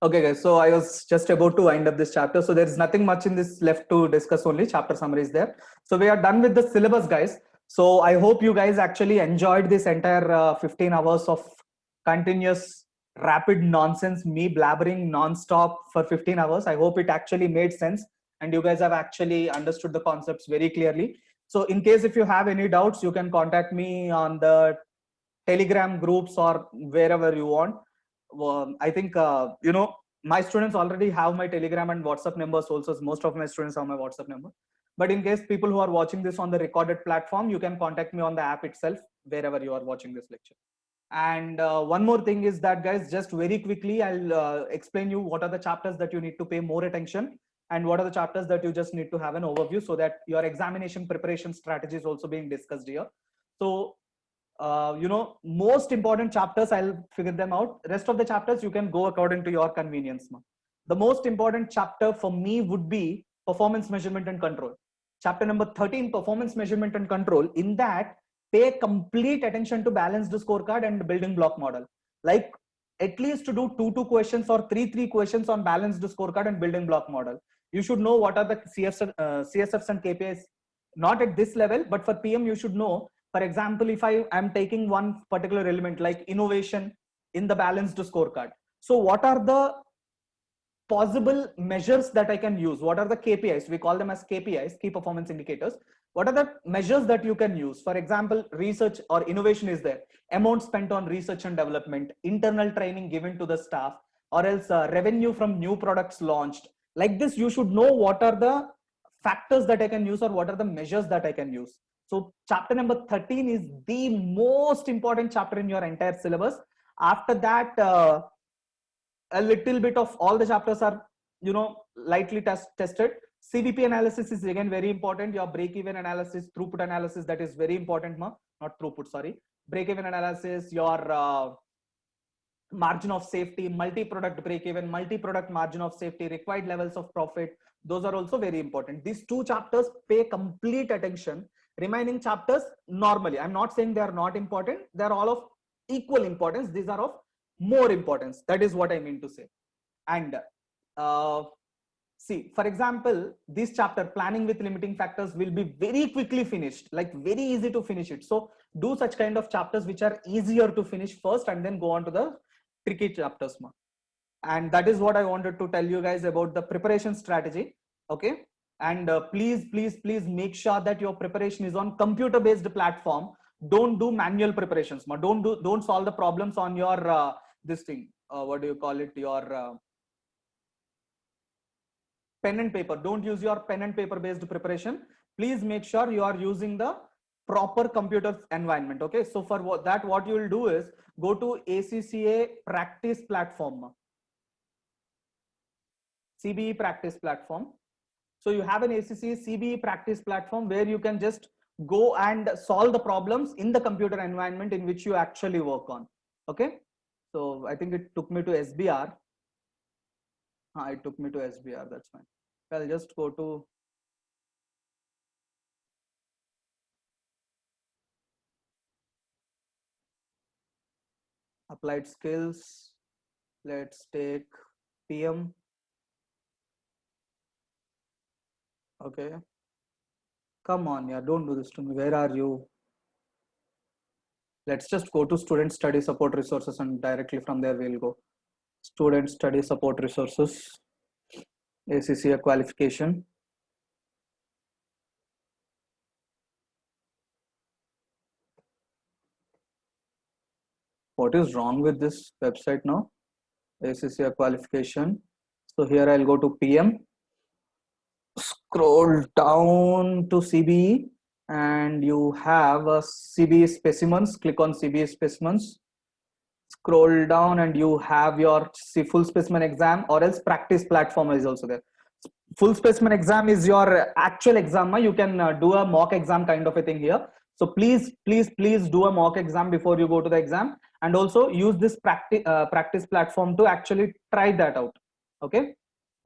Okay, guys. So I was just about to wind up this chapter. So there's nothing much in this left to discuss. Only chapter summary is there. So we are done with the syllabus, guys. So I hope you guys actually enjoyed this entire 15 hours of continuous rapid nonsense, me blabbering non-stop for 15 hours. I hope it actually made sense and you guys have actually understood the concepts very clearly. So in case if you have any doubts, you can contact me on the Telegram groups or wherever you want. I think my students already have my Telegram and WhatsApp numbers also. Most of my students have my WhatsApp number. But in case people who are watching this on the recorded platform, you can contact me on the app itself wherever you are watching this lecture. And one more thing is that, guys, just very quickly I'll explain you what are the chapters that you need to pay more attention and what are the chapters that you just need to have an overview, so that your examination preparation strategy is also being discussed here. So most important chapters I'll figure them out. Rest of the chapters you can go according to your convenience. The most important chapter for me would be performance measurement and control. Chapter number 13, performance measurement and control. In that, pay complete attention to balanced scorecard and building block model. Like at least to do two questions or three questions on balanced scorecard and building block model. You should know what are the CSFs and KPIs. Not at this level, but for PM you should know. For example, if I am taking one particular element like innovation in the balanced scorecard. So what are the possible measures that I can use? What are the KPIs? We call them as KPIs, key performance indicators. What are the measures that you can use? For example, research or innovation is there. Amount spent on research and development, internal training given to the staff, or else revenue from new products launched. Like this, you should know what are the factors that I can use or what are the measures that I can use. So chapter number 13 is the most important chapter in your entire syllabus. After that, a little bit of all the chapters are, lightly tested. CVP analysis is again very important. Your break-even analysis, throughput analysis, that is very important. Not throughput, sorry. Break-even analysis, your margin of safety, multi-product break-even, multi-product margin of safety, required levels of profit. Those are also very important. These two chapters pay complete attention. Remaining chapters, normally, I'm not saying they are not important. They're all of equal importance. These are of more importance. That is what I mean to say. And see, for example, this chapter, planning with limiting factors, will be very quickly finished, like very easy to finish it. So do such kind of chapters which are easier to finish first and then go on to the tricky chapters. And that is what I wanted to tell you guys about the preparation strategy. Okay. And please make sure that your preparation is on computer based platform. Don't do manual preparations. Don't solve the problems on your this thing. What do you call it? Your pen and paper. Don't use your pen and paper based preparation. Please make sure you are using the proper computer environment. Okay. So for what you will do is go to ACCA practice platform. CBE practice platform. So you have an ACCA CBE practice platform where you can just go and solve the problems in the computer environment in which you actually work on. Okay. So I think it took me to SBR. It took me to SBR. That's fine. I'll just go to applied skills. Let's take PM. Okay. Come on, yeah, don't do this to me. Where are you? Let's just go to student study support resources and directly from there we'll go. Student study support resources, ACCA qualification. What is wrong with this website now? ACCA qualification. So here I'll go to PM. Scroll down to CBE and you have a CBE specimens. Click on CBE specimens. Scroll down and you have your full specimen exam, or else practice platform is also there. Full specimen exam is your actual exam. You can do a mock exam kind of a thing here. So please do a mock exam before you go to the exam, and also use this practice platform to actually try that out. Okay.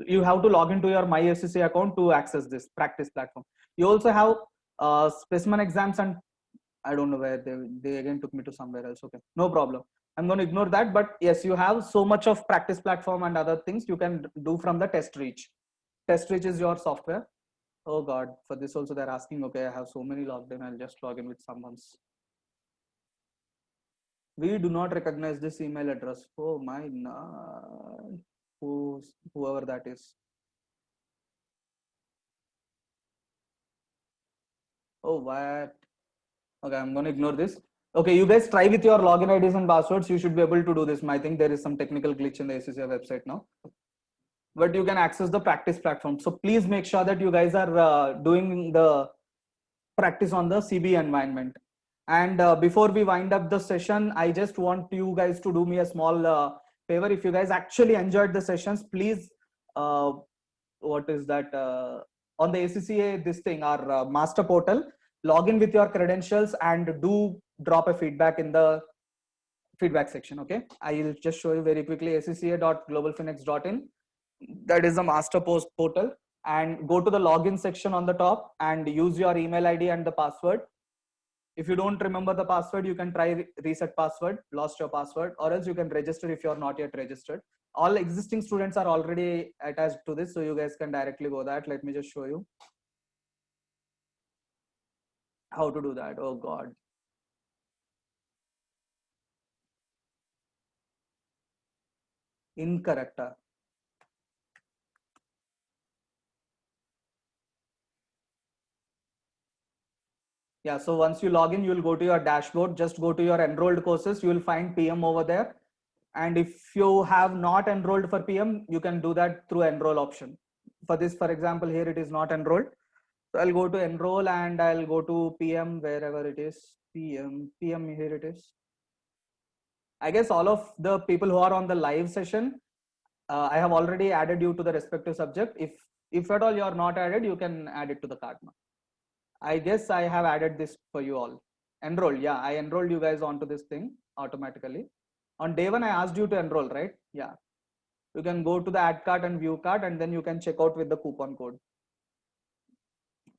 You have to log into your MySCC account to access this practice platform. You also have specimen exams, and I don't know where they again took me to somewhere else. Okay, no problem. I'm going to ignore that, but yes, you have so much of practice platform and other things you can do from the test reach. Test reach is your software. Oh God, for this also they're asking, okay, I have so many logged in, I'll just log in with someone's. We do not recognize this email address. Oh my God. Whoever that is. Oh, what? Okay, I'm going to ignore this. Okay, you guys try with your login IDs and passwords. You should be able to do this. I think there is some technical glitch in the ACCA website now. But you can access the practice platform. So please make sure that you guys are doing the practice on the CB environment. And before we wind up the session, I just want you guys to do me a small favor. If you guys actually enjoyed the sessions, please, what is that? On the ACCA, this thing, our master portal, log in with your credentials and do drop a feedback in the feedback section. Okay, I'll just show you very quickly. acca.globalfinex.in, that is the master post portal, and go to the login section on the top and use your email ID and the password. If you don't remember the password, you can try reset password, lost your password, or else you can register if you're not yet registered. All existing students are already attached to this, so you guys can directly go that. Let me just show you how to do that. Oh God. Incorrect. Yeah, so once you log in, you will go to your dashboard. Just go to your enrolled courses. You will find PM over there. And if you have not enrolled for PM, you can do that through enroll option. For this, for example, here it is not enrolled. So I'll go to enroll and I'll go to PM wherever it is. PM, here it is. I guess all of the people who are on the live session, I have already added you to the respective subject. If at all you are not added, you can add it to the card. I guess I have added this for you all. Enroll, yeah, I enrolled you guys onto this thing automatically. On day one, I asked you to enroll, right? Yeah. You can go to the add card and view card, and then you can check out with the coupon code.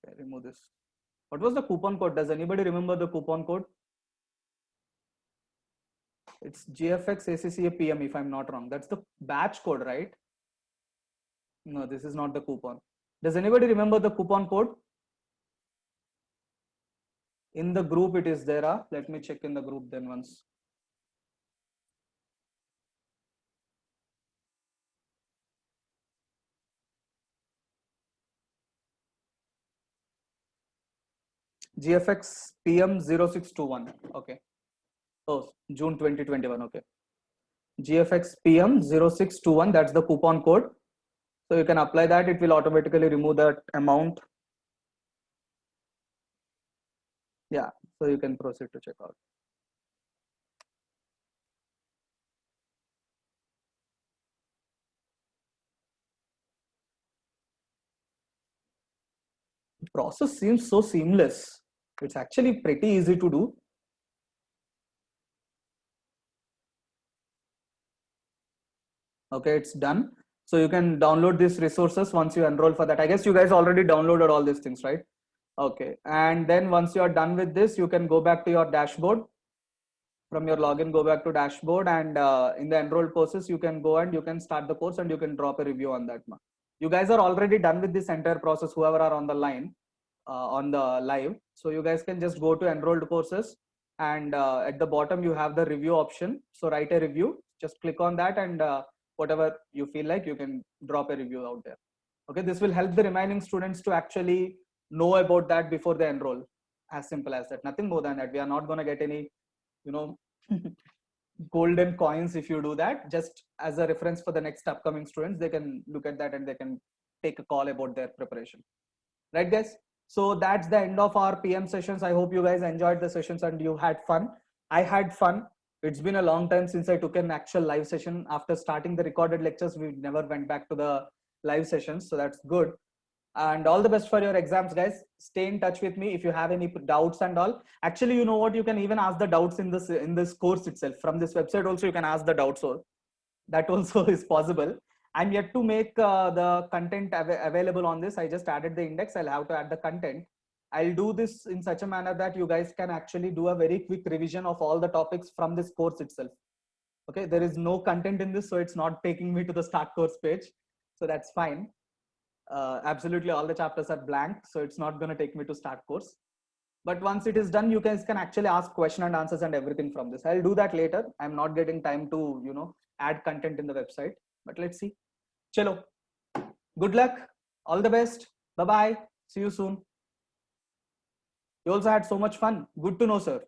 Okay, remove this. What was the coupon code? Does anybody remember the coupon code? It's GFX ACCA PM, if I'm not wrong. That's the batch code, right? No, this is not the coupon. Does anybody remember the coupon code? In the group, it is there. Let me check in the group then once. GFX PM 0621. Okay. Oh, June 2021. Okay. GFX PM 0621. That's the coupon code. So you can apply that. It will automatically remove that amount. Yeah. So you can proceed to check out. The process seems so seamless. It's actually pretty easy to do. Okay, it's done. So you can download these resources once you enroll for that. I guess you guys already downloaded all these things, right? Okay. And then once you are done with this, you can go back to your dashboard. From your login, go back to dashboard, and in the enrolled courses, you can go and you can start the course and you can drop a review on that. You guys are already done with this entire process, whoever are on the line, on the live. So you guys can just go to enrolled courses, and at the bottom you have the review option. So write a review, just click on that, and whatever you feel like, you can drop a review out there. Okay, this will help the remaining students to actually know about that before they enroll. As simple as that, nothing more than that. We are not going to get any, you know, golden coins if you do that. Just as a reference for the next upcoming students, they can look at that and they can take a call about their preparation, right guys? So that's the end of our PM sessions. I hope you guys enjoyed the sessions and you had fun. I had fun. It's been a long time since I took an actual live session. After starting the recorded lectures, we never went back to the live sessions, so that's good. And all the best for your exams, guys. Stay in touch with me if you have any doubts and all. Actually, you know what, you can even ask the doubts in this course itself. From this website also you can ask the doubts, so that also is possible. I'm yet to make the content available on this. I just added the index. I'll have to add the content. I'll do this in such a manner that you guys can actually do a very quick revision of all the topics from this course itself. Okay, there is no content in this, so it's not taking me to the start course page. So that's fine. Absolutely all the chapters are blank, so it's not going to take me to start course. But once it is done, you guys can actually ask question and answers and everything from this. I'll do that later. I'm not getting time to, add content in the website, but let's see. Chalo. Good luck. All the best. Bye-bye. See you soon. You also had so much fun. Good to know, sir.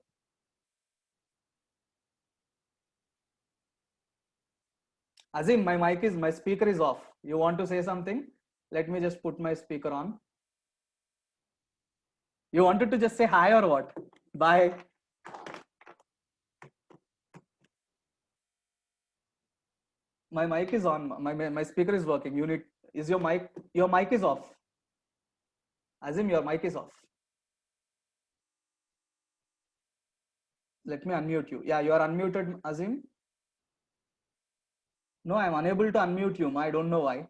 Azim, my speaker is off. You want to say something? Let me just put my speaker on. You wanted to just say hi or what? Bye. My mic is on. My speaker is working. Is your mic is off? Azim, your mic is off. Let me unmute you. Yeah, you are unmuted, Azim. No, I'm unable to unmute you. I don't know why.